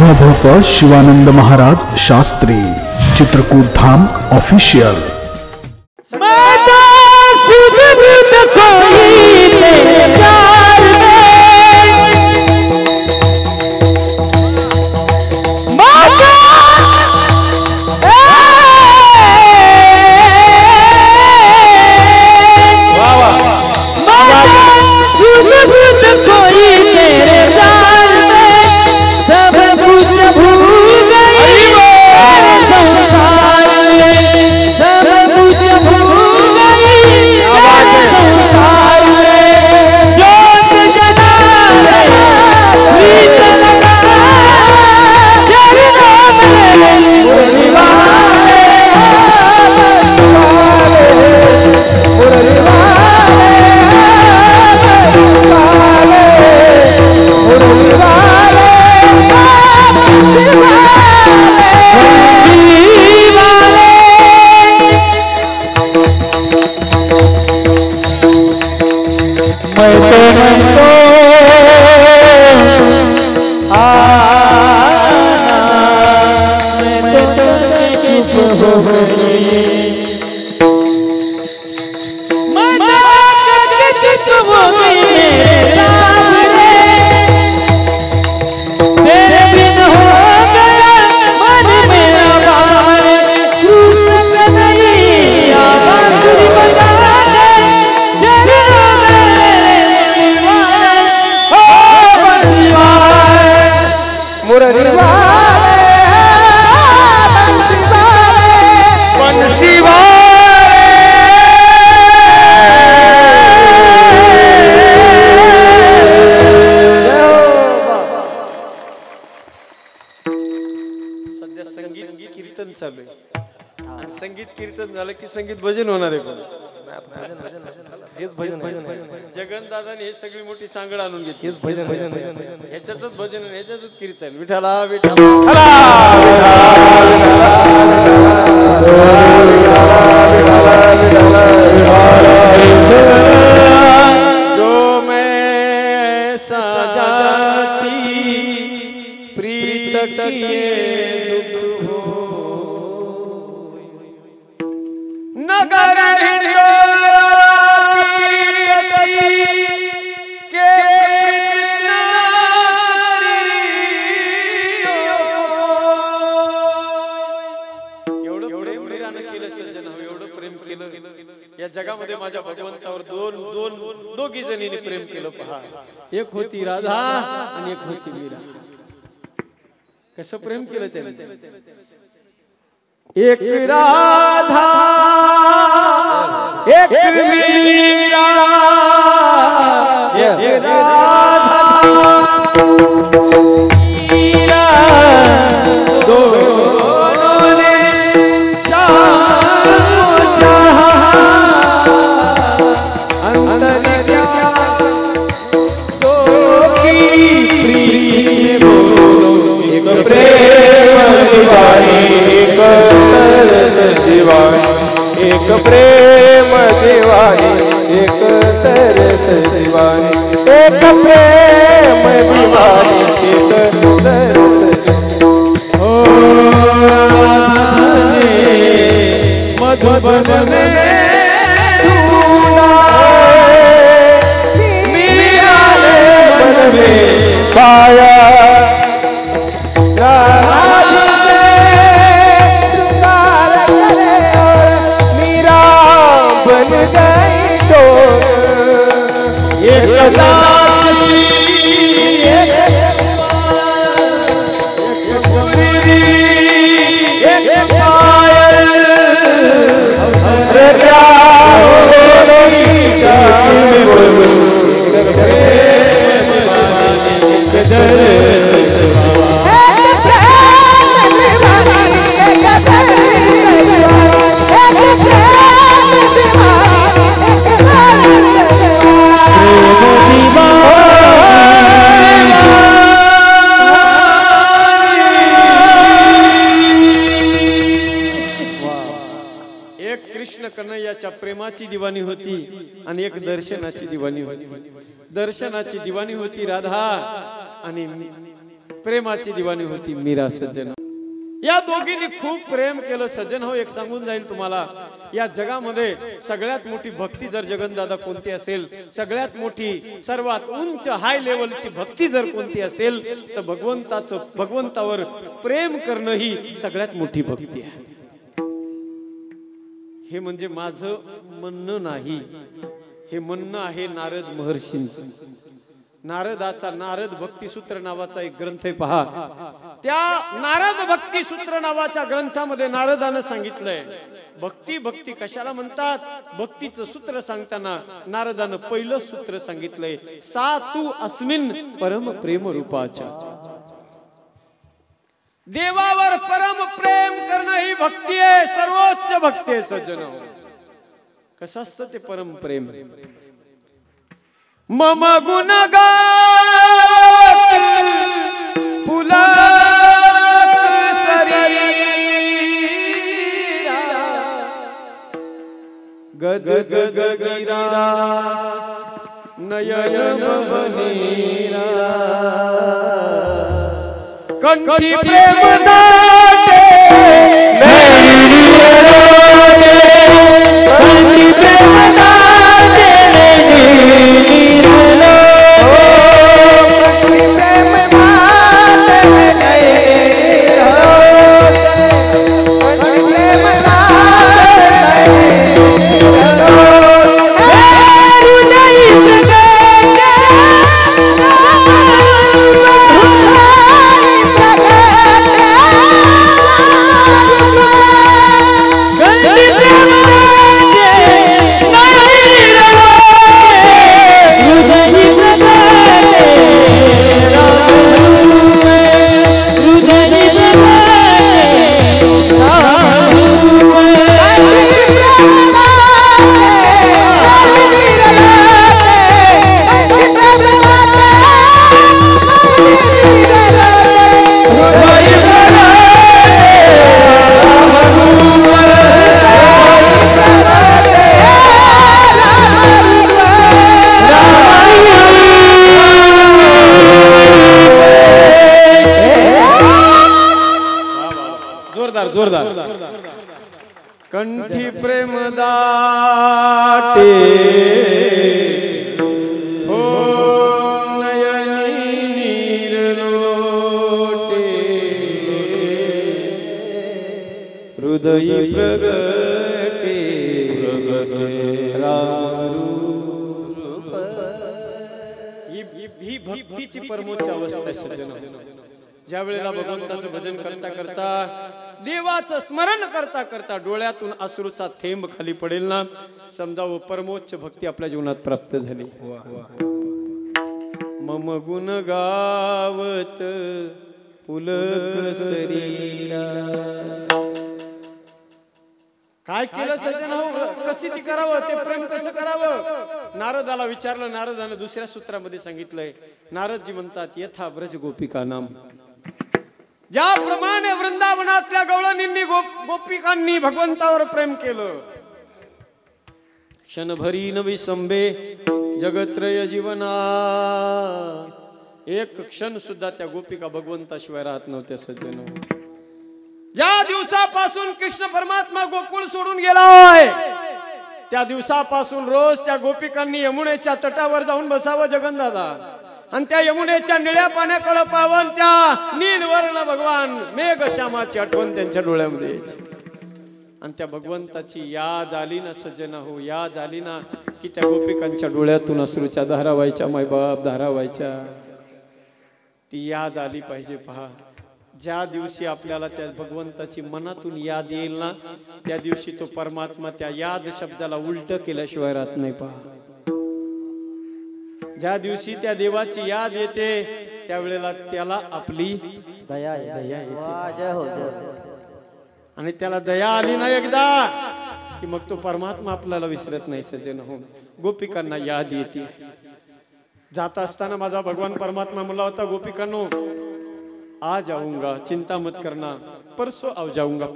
भोप शिवानंद महाराज शास्त्री चित्रकूट धाम official. संगीत कीर्तन झालं की संगीत भजन होणार आहे। हेच भजन जगन दादाने हे सगळी मोठी सांगड आणून घेतली। हेच भजन ह्याच्यातच भजन ह्याच्यातच कीर्तन। विठाला विठाला जो मैं सजाती प्रीत किए दुख नगर या जगामध्ये माझ्या भगवंतावर दोघी जणींनी प्रेम केलं। पहा, एक होती राधा आणि एक होती मीरा। कसं प्रेम केलं त्याने? एक राधा एक मीरा, एक राधा मीरा दोनों ने अंतर क्या दो की प्रीत बोलो। एक प्रेम दीवानी एक तरस दीवानी, एक प्रेम दीवानी एक तरस दीवानी, एक प्रेम दीवानी एक तरस। ओ मधुबन में मीरा ने मन में पाया प्रेमाची दिवाणी होती आणि एक दर्शनाची दिवाणी होती। दर्शनाची दिवाणी होती राधा आणि प्रेमाची दिवाणी होती मीरा सज्जन. या दोघींनी खूप प्रेम केलं सज्जन हो. एक सांगून जाईल तुम्हाला, या जगामध्ये सगळ्यात मोठी भक्ती जर जगनदादा कोणती असेल, सगळ्यात मोठी सर्वात उंच हाय लेवलची भक्ती जर कोणती असेल तर भगवंतावर प्रेम करणं ही सगळ्यात मोठी भक्ती आहे. हे म्हणजे माझं म्हणणं नाही, हे म्हणणं आहे नारद महर्षींचं. नारदाचा नारद भक्तिसूत्र नावाचा एक ग्रंथ आहे पहा. त्या नारद भक्तिसूत्र नावाच्या ग्रंथामध्ये नारदानं सांगितलंय भक्ती भक्ती कशाला म्हणतात. भक्तीचं सूत्र सांगताना नारदानं पहिलं सूत्र सांगितलंय, सा तू अस्मिन परम प्रेम रूपाच्या. देवावर परम प्रेम करणं ही भक्ती आहे, सर्वोच्च भक्ती आहे सज्जन. कसं असतं ते परम प्रेम. मम गुण फुला गद गद गिरा नयन बनेरा कंठी प्रेम दाते कंठी प्रेम दाते जोरदार कंठी प्रेम दाटे हो नयनी नीर लोटे हृदय प्रगटे राम रूप. ही भक्तीची परमोच्च अवस्था आहे सज्जन. ज्या वेळेला भगवंताचं भजन करता करता, देवाचं स्मरण करता करता डोळ्यातून अश्रूचा थेंब खाली पडेल ना, समजा वो परमोच्च भक्ती आपल्या जीवनात प्राप्त झाली. मम गुण गावत पुलक शरीरा. काय केलं सज्जन हो, कशी ती करावं, ते प्रेम कसं करावं. नारदाला विचारलं. नारदानं दुसऱ्या सूत्रामध्ये सांगितलंय. नारदजी म्हणतात, यथा ब्रज गोपिका नाम. ज्याप्रमाणे वृंदावनातल्या गवळणींनी गोपिकांनी भगवंतावर प्रेम केलं, क्षणभरी नवी संबे जगत्रय जीवना. एक क्षण सुद्धा त्या गोपिका भगवंताशिवाय राहत नव्हत्या सज्जन. ज्या दिवसापासून कृष्ण परमात्मा गोकुळ सोडून गेलाय, त्या दिवसापासून रोज त्या गोपिकांनी यमुनेच्या तटावर जाऊन बसावं जगन्नाथा, आणि त्या यमुनेच्या निळ्या पाण्याकडे पावन त्या नीलवर्ण भगवान मेघश्यामाची आठवण त्यांच्या डोळ्यामध्ये यायची. आणि त्या भगवंताची याद आली ना सज्जना हो, याद आली ना की त्या गोपिकांच्या डोळ्यातून अश्रूच्या धारा व्हायच्या, मायबाप धारा व्हायच्या. ती याद आली पाहिजे पहा. ज्या दिवशी आपल्याला त्या भगवंताची मनातून याद येईल ना, त्या दिवशी तो परमात्मा त्या याद शब्दाला उलट केल्याशिवाय राहत नाही पहा. ज्या दिवशी त्या देवाची याद येते त्यावेळेला त्याला आपली दया येते. आणि त्याला दया आली ना एकदा की मग तो परमात्मा आपल्याला विसरत नाही सज्जन हो. गोपिकांना याद येते. जाता असताना माझा भगवान परमात्मा म्हणला होता, गोपिकांनो आज आऊंगा चिंता मत करना, परसों आ जाऊंगा,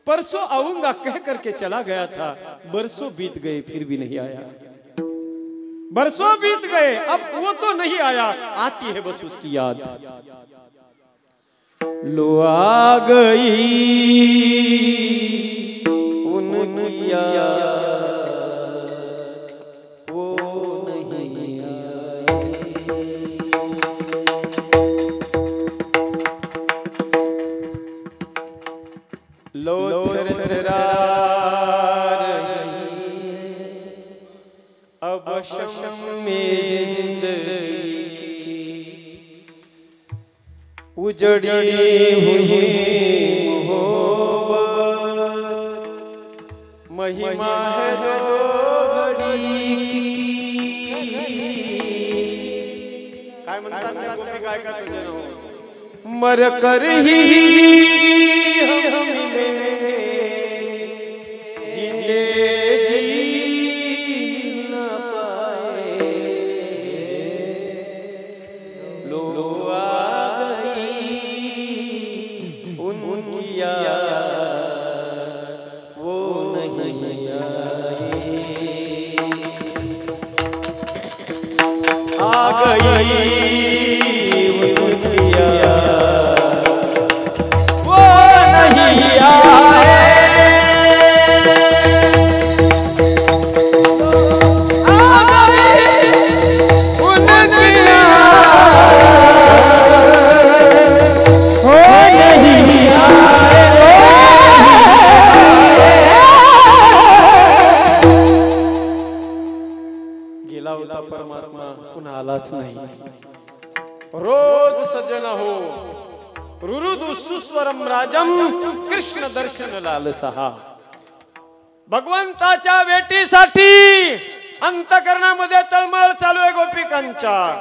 परसों आऊंगा कह करके चला गया था, बरसों बीत गए फिर भी नहीं आया. बरसों बीत गए, अब वो तो नहीं आया, आती है बस उसकी याद। लो आ गई उनकी याद, वो नहीं आई। लो थरथरा अब शम में जिंदगी उजड़ी हुई मोहब्बत, महिमा है दो घड़ी की। काय म्हणतात त्या गोपी गायका सजनो, मर कर ही हम मिले, जीते परमात्मा पुन्हा आलाच नाही। रोज सज्जन हो रुरुदु सुस्वरम राजम, कृष्ण दर्शन लालसहा। भगवंताच्या भेटीसाठी अंतकरणामध्ये तळमळ चालू आहे गोपिकांच्या।